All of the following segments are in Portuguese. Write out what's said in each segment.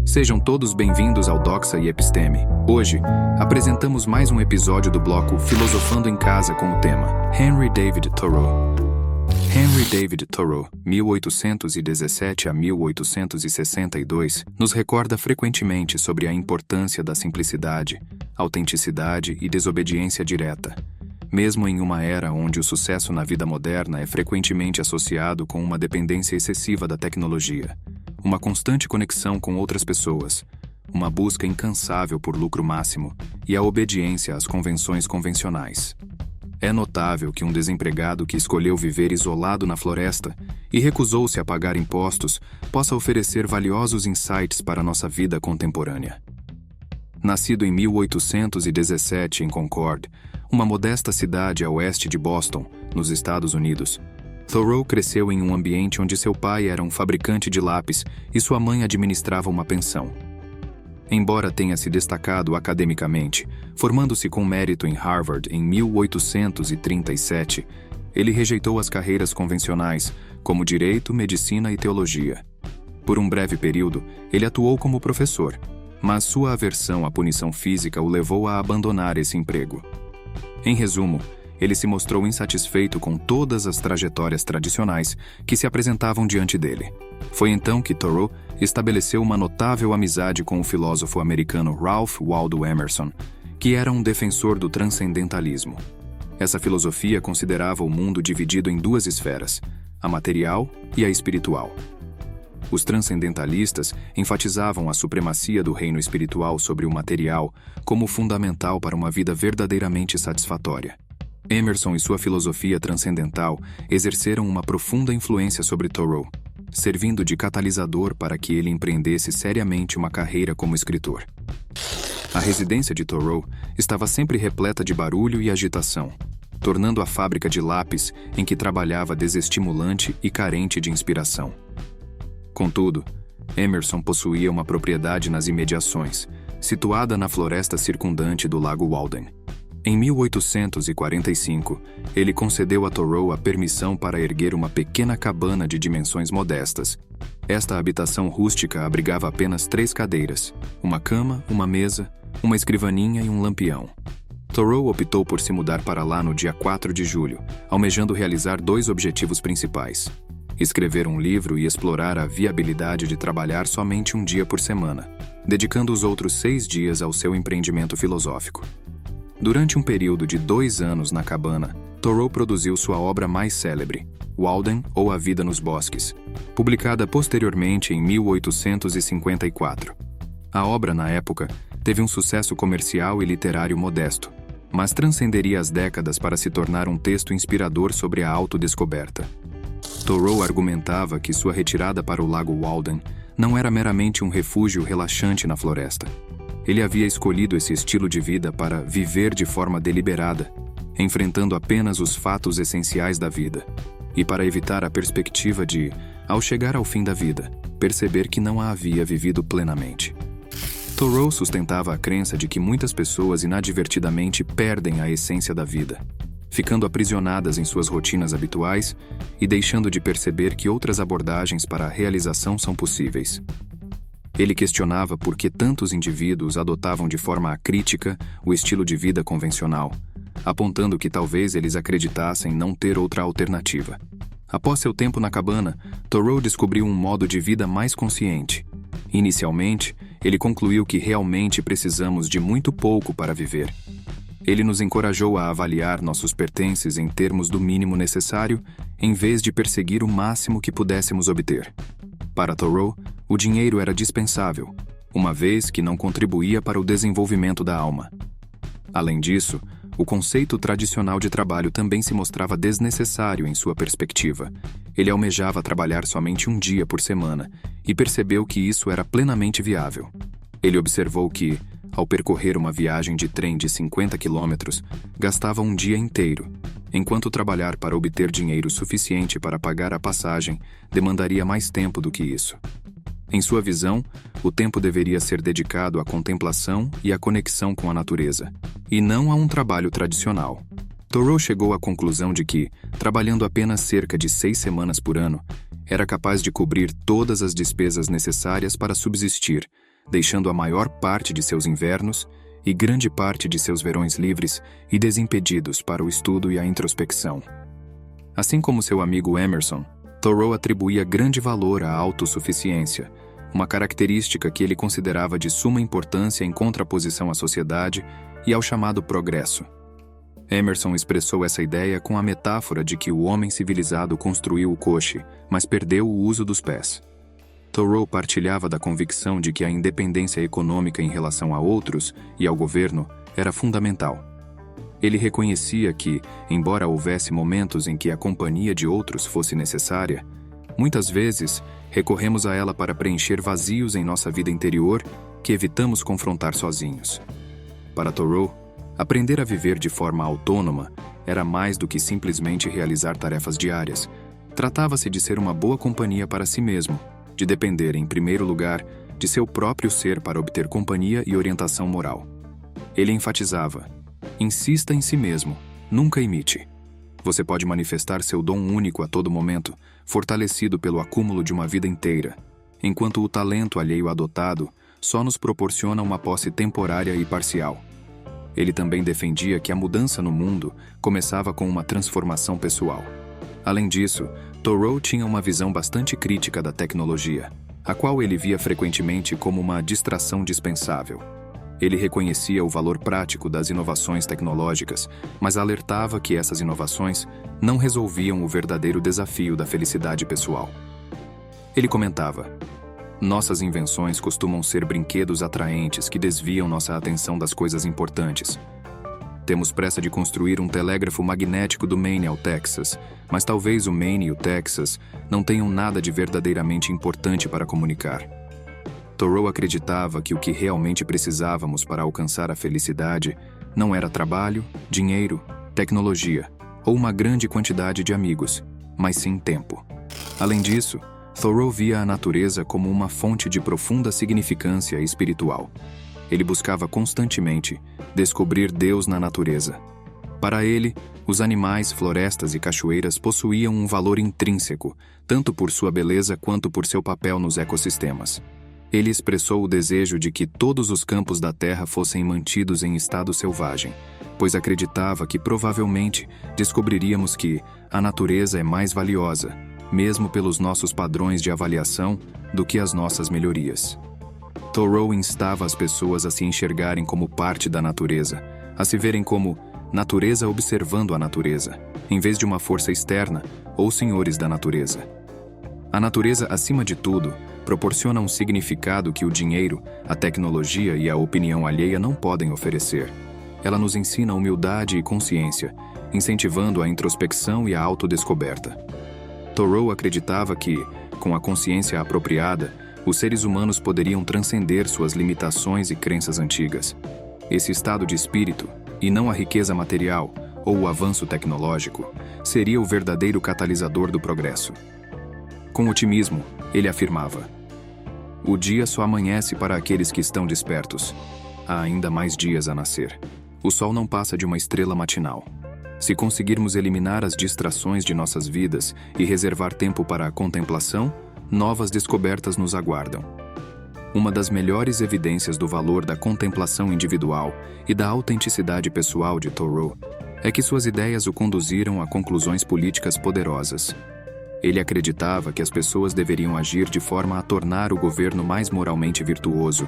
Sejam todos bem-vindos ao Doxa e Episteme. Hoje, apresentamos mais um episódio do bloco Filosofando em Casa com o tema Henry David Thoreau. Henry David Thoreau, 1817 a 1862, nos recorda frequentemente sobre a importância da simplicidade, autenticidade e desobediência direta, mesmo em uma era onde o sucesso na vida moderna é frequentemente associado com uma dependência excessiva da tecnologia, uma constante conexão com outras pessoas, uma busca incansável por lucro máximo e a obediência às convenções convencionais. É notável que um desempregado que escolheu viver isolado na floresta e recusou-se a pagar impostos possa oferecer valiosos insights para a nossa vida contemporânea. Nascido em 1817 em Concord, uma modesta cidade a oeste de Boston, nos Estados Unidos, Thoreau cresceu em um ambiente onde seu pai era um fabricante de lápis e sua mãe administrava uma pensão. Embora tenha se destacado academicamente, formando-se com mérito em Harvard em 1837, ele rejeitou as carreiras convencionais, como direito, medicina e teologia. Por um breve período, ele atuou como professor, mas sua aversão à punição física o levou a abandonar esse emprego. Em resumo, ele se mostrou insatisfeito com todas as trajetórias tradicionais que se apresentavam diante dele. Foi então que Thoreau estabeleceu uma notável amizade com o filósofo americano Ralph Waldo Emerson, que era um defensor do transcendentalismo. Essa filosofia considerava o mundo dividido em duas esferas, a material e a espiritual. Os transcendentalistas enfatizavam a supremacia do reino espiritual sobre o material como fundamental para uma vida verdadeiramente satisfatória. Emerson e sua filosofia transcendental exerceram uma profunda influência sobre Thoreau, servindo de catalisador para que ele empreendesse seriamente uma carreira como escritor. A residência de Thoreau estava sempre repleta de barulho e agitação, tornando a fábrica de lápis em que trabalhava desestimulante e carente de inspiração. Contudo, Emerson possuía uma propriedade nas imediações, situada na floresta circundante do Lago Walden. Em 1845, ele concedeu a Thoreau a permissão para erguer uma pequena cabana de dimensões modestas. Esta habitação rústica abrigava apenas 3 cadeiras, uma cama, uma mesa, uma escrivaninha e um lampião. Thoreau optou por se mudar para lá no dia 4 de julho, almejando realizar 2 objetivos principais: escrever um livro e explorar a viabilidade de trabalhar somente um dia por semana, dedicando os outros 6 dias ao seu empreendimento filosófico. Durante um período de 2 anos na cabana, Thoreau produziu sua obra mais célebre, Walden ou A Vida nos Bosques, publicada posteriormente em 1854. A obra, na época, teve um sucesso comercial e literário modesto, mas transcenderia as décadas para se tornar um texto inspirador sobre a autodescoberta. Thoreau argumentava que sua retirada para o Lago Walden não era meramente um refúgio relaxante na floresta. Ele havia escolhido esse estilo de vida para viver de forma deliberada, enfrentando apenas os fatos essenciais da vida, e para evitar a perspectiva de, ao chegar ao fim da vida, perceber que não a havia vivido plenamente. Thoreau sustentava a crença de que muitas pessoas inadvertidamente perdem a essência da vida, ficando aprisionadas em suas rotinas habituais e deixando de perceber que outras abordagens para a realização são possíveis. Ele questionava por que tantos indivíduos adotavam de forma acrítica o estilo de vida convencional, apontando que talvez eles acreditassem não ter outra alternativa. Após seu tempo na cabana, Thoreau descobriu um modo de vida mais consciente. Inicialmente, ele concluiu que realmente precisamos de muito pouco para viver. Ele nos encorajou a avaliar nossos pertences em termos do mínimo necessário, em vez de perseguir o máximo que pudéssemos obter. Para Thoreau, o dinheiro era dispensável, uma vez que não contribuía para o desenvolvimento da alma. Além disso, o conceito tradicional de trabalho também se mostrava desnecessário em sua perspectiva. Ele almejava trabalhar somente um dia por semana e percebeu que isso era plenamente viável. Ele observou que, ao percorrer uma viagem de trem de 50 quilômetros, gastava um dia inteiro, enquanto trabalhar para obter dinheiro suficiente para pagar a passagem demandaria mais tempo do que isso. Em sua visão, o tempo deveria ser dedicado à contemplação e à conexão com a natureza, e não a um trabalho tradicional. Thoreau chegou à conclusão de que, trabalhando apenas cerca de 6 semanas por ano, era capaz de cobrir todas as despesas necessárias para subsistir, deixando a maior parte de seus invernos e grande parte de seus verões livres e desimpedidos para o estudo e a introspecção. Assim como seu amigo Emerson, Thoreau atribuía grande valor à autossuficiência, uma característica que ele considerava de suma importância em contraposição à sociedade e ao chamado progresso. Emerson expressou essa ideia com a metáfora de que o homem civilizado construiu o coche, mas perdeu o uso dos pés. Thoreau partilhava da convicção de que a independência econômica em relação a outros e ao governo era fundamental. Ele reconhecia que, embora houvesse momentos em que a companhia de outros fosse necessária, muitas vezes recorremos a ela para preencher vazios em nossa vida interior que evitamos confrontar sozinhos. Para Thoreau, aprender a viver de forma autônoma era mais do que simplesmente realizar tarefas diárias. Tratava-se de ser uma boa companhia para si mesmo, de depender, em primeiro lugar, de seu próprio ser para obter companhia e orientação moral. Ele enfatizava: insista em si mesmo, nunca imite. Você pode manifestar seu dom único a todo momento, fortalecido pelo acúmulo de uma vida inteira, enquanto o talento alheio adotado só nos proporciona uma posse temporária e parcial. Ele também defendia que a mudança no mundo começava com uma transformação pessoal. Além disso, Thoreau tinha uma visão bastante crítica da tecnologia, a qual ele via frequentemente como uma distração dispensável. Ele reconhecia o valor prático das inovações tecnológicas, mas alertava que essas inovações não resolviam o verdadeiro desafio da felicidade pessoal. Ele comentava: nossas invenções costumam ser brinquedos atraentes que desviam nossa atenção das coisas importantes. Temos pressa de construir um telégrafo magnético do Maine ao Texas, mas talvez o Maine e o Texas não tenham nada de verdadeiramente importante para comunicar. Thoreau acreditava que o que realmente precisávamos para alcançar a felicidade não era trabalho, dinheiro, tecnologia ou uma grande quantidade de amigos, mas sim tempo. Além disso, Thoreau via a natureza como uma fonte de profunda significância espiritual. Ele buscava constantemente descobrir Deus na natureza. Para ele, os animais, florestas e cachoeiras possuíam um valor intrínseco, tanto por sua beleza quanto por seu papel nos ecossistemas. Ele expressou o desejo de que todos os campos da terra fossem mantidos em estado selvagem, pois acreditava que provavelmente descobriríamos que a natureza é mais valiosa, mesmo pelos nossos padrões de avaliação, do que as nossas melhorias. Thoreau instava as pessoas a se enxergarem como parte da natureza, a se verem como natureza observando a natureza, em vez de uma força externa ou senhores da natureza. A natureza, acima de tudo, proporciona um significado que o dinheiro, a tecnologia e a opinião alheia não podem oferecer. Ela nos ensina humildade e consciência, incentivando a introspecção e a autodescoberta. Thoreau acreditava que, com a consciência apropriada, os seres humanos poderiam transcender suas limitações e crenças antigas. Esse estado de espírito, e não a riqueza material ou o avanço tecnológico, seria o verdadeiro catalisador do progresso. Com otimismo, ele afirmava: o dia só amanhece para aqueles que estão despertos. Há ainda mais dias a nascer. O sol não passa de uma estrela matinal. Se conseguirmos eliminar as distrações de nossas vidas e reservar tempo para a contemplação, novas descobertas nos aguardam. Uma das melhores evidências do valor da contemplação individual e da autenticidade pessoal de Thoreau é que suas ideias o conduziram a conclusões políticas poderosas. Ele acreditava que as pessoas deveriam agir de forma a tornar o governo mais moralmente virtuoso,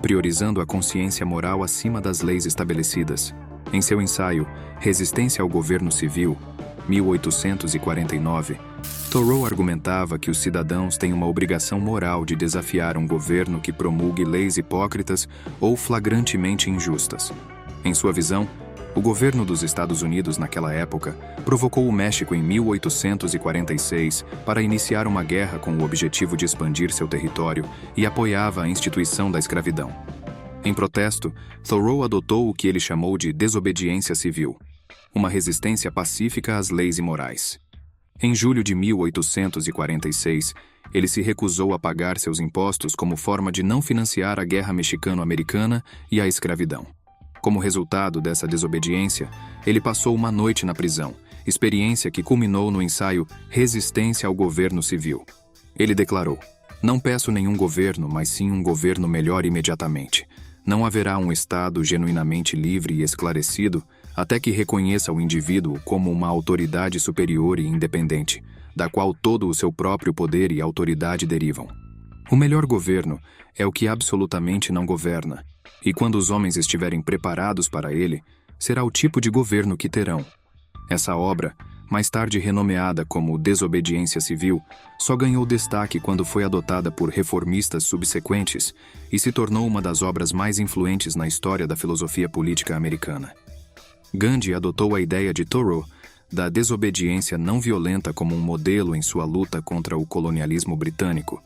priorizando a consciência moral acima das leis estabelecidas. Em seu ensaio Resistência ao Governo Civil, 1849, Thoreau argumentava que os cidadãos têm uma obrigação moral de desafiar um governo que promulgue leis hipócritas ou flagrantemente injustas. Em sua visão, o governo dos Estados Unidos naquela época provocou o México em 1846 para iniciar uma guerra com o objetivo de expandir seu território e apoiava a instituição da escravidão. Em protesto, Thoreau adotou o que ele chamou de desobediência civil, uma resistência pacífica às leis imorais. Em julho de 1846, ele se recusou a pagar seus impostos como forma de não financiar a Guerra Mexicano-Americana e a escravidão. Como resultado dessa desobediência, ele passou uma noite na prisão, experiência que culminou no ensaio Resistência ao Governo Civil. Ele declarou: Não peço nenhum governo, mas sim um governo melhor imediatamente. Não haverá um Estado genuinamente livre e esclarecido até que reconheça o indivíduo como uma autoridade superior e independente, da qual todo o seu próprio poder e autoridade derivam. O melhor governo é o que absolutamente não governa, e quando os homens estiverem preparados para ele, será o tipo de governo que terão. Essa obra, mais tarde renomeada como Desobediência Civil, só ganhou destaque quando foi adotada por reformistas subsequentes e se tornou uma das obras mais influentes na história da filosofia política americana. Gandhi adotou a ideia de Thoreau da desobediência não violenta como um modelo em sua luta contra o colonialismo britânico,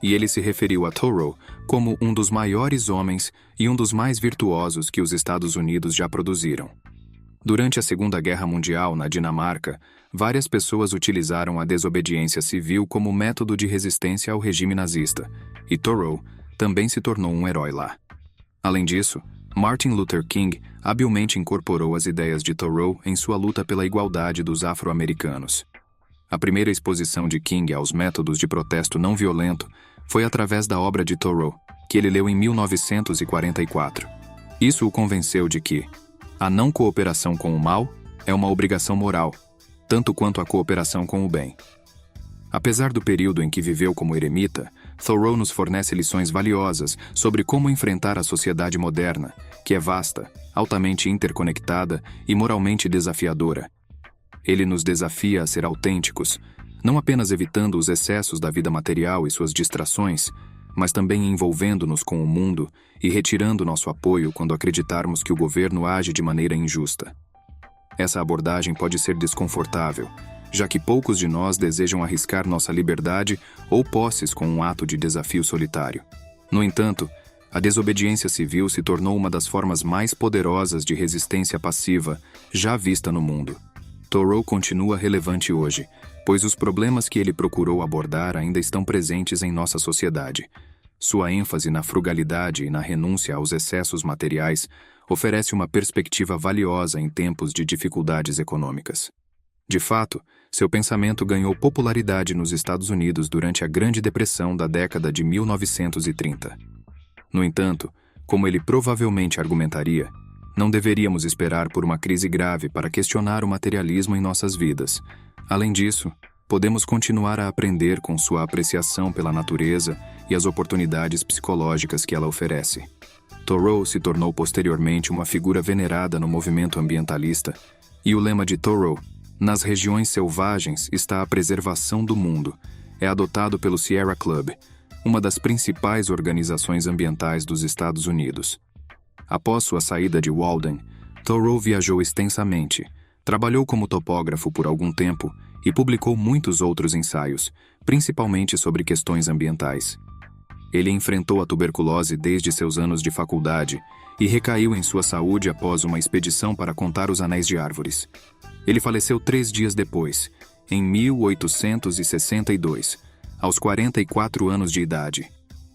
e ele se referiu a Thoreau como um dos maiores homens e um dos mais virtuosos que os Estados Unidos já produziram. Durante a Segunda Guerra Mundial, na Dinamarca, várias pessoas utilizaram a desobediência civil como método de resistência ao regime nazista, e Thoreau também se tornou um herói lá. Além disso, Martin Luther King habilmente incorporou as ideias de Thoreau em sua luta pela igualdade dos afro-americanos. A primeira exposição de King aos métodos de protesto não violento foi através da obra de Thoreau, que ele leu em 1944. Isso o convenceu de que a não cooperação com o mal é uma obrigação moral, tanto quanto a cooperação com o bem. Apesar do período em que viveu como eremita, Thoreau nos fornece lições valiosas sobre como enfrentar a sociedade moderna, que é vasta, altamente interconectada e moralmente desafiadora. Ele nos desafia a ser autênticos, não apenas evitando os excessos da vida material e suas distrações, mas também envolvendo-nos com o mundo e retirando nosso apoio quando acreditarmos que o governo age de maneira injusta. Essa abordagem pode ser desconfortável, já que poucos de nós desejam arriscar nossa liberdade ou posses com um ato de desafio solitário. No entanto, a desobediência civil se tornou uma das formas mais poderosas de resistência passiva já vista no mundo. Thoreau continua relevante hoje, pois os problemas que ele procurou abordar ainda estão presentes em nossa sociedade. Sua ênfase na frugalidade e na renúncia aos excessos materiais oferece uma perspectiva valiosa em tempos de dificuldades econômicas. De fato, seu pensamento ganhou popularidade nos Estados Unidos durante a Grande Depressão da década de 1930. No entanto, como ele provavelmente argumentaria, não deveríamos esperar por uma crise grave para questionar o materialismo em nossas vidas. Além disso, podemos continuar a aprender com sua apreciação pela natureza e as oportunidades psicológicas que ela oferece. Thoreau se tornou posteriormente uma figura venerada no movimento ambientalista, e o lema de Thoreau, "Nas regiões selvagens está a preservação do mundo", é adotado pelo Sierra Club, uma das principais organizações ambientais dos Estados Unidos. Após sua saída de Walden, Thoreau viajou extensamente, trabalhou como topógrafo por algum tempo e publicou muitos outros ensaios, principalmente sobre questões ambientais. Ele enfrentou a tuberculose desde seus anos de faculdade e recaiu em sua saúde após uma expedição para contar os anéis de árvores. Ele faleceu 3 dias depois, em 1862, aos 44 anos de idade.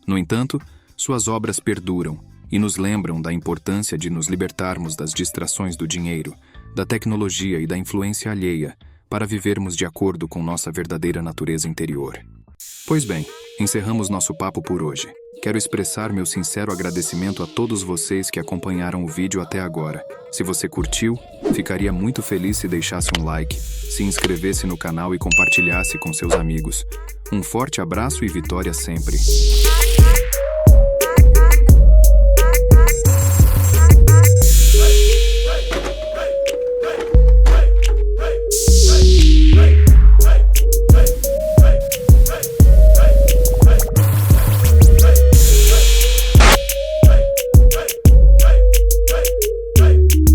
No entanto, suas obras perduram e nos lembram da importância de nos libertarmos das distrações do dinheiro, da tecnologia e da influência alheia para vivermos de acordo com nossa verdadeira natureza interior. Pois bem, encerramos nosso papo por hoje. Quero expressar meu sincero agradecimento a todos vocês que acompanharam o vídeo até agora. Se você curtiu, ficaria muito feliz se deixasse um like, se inscrevesse no canal e compartilhasse com seus amigos. Um forte abraço e vitória sempre!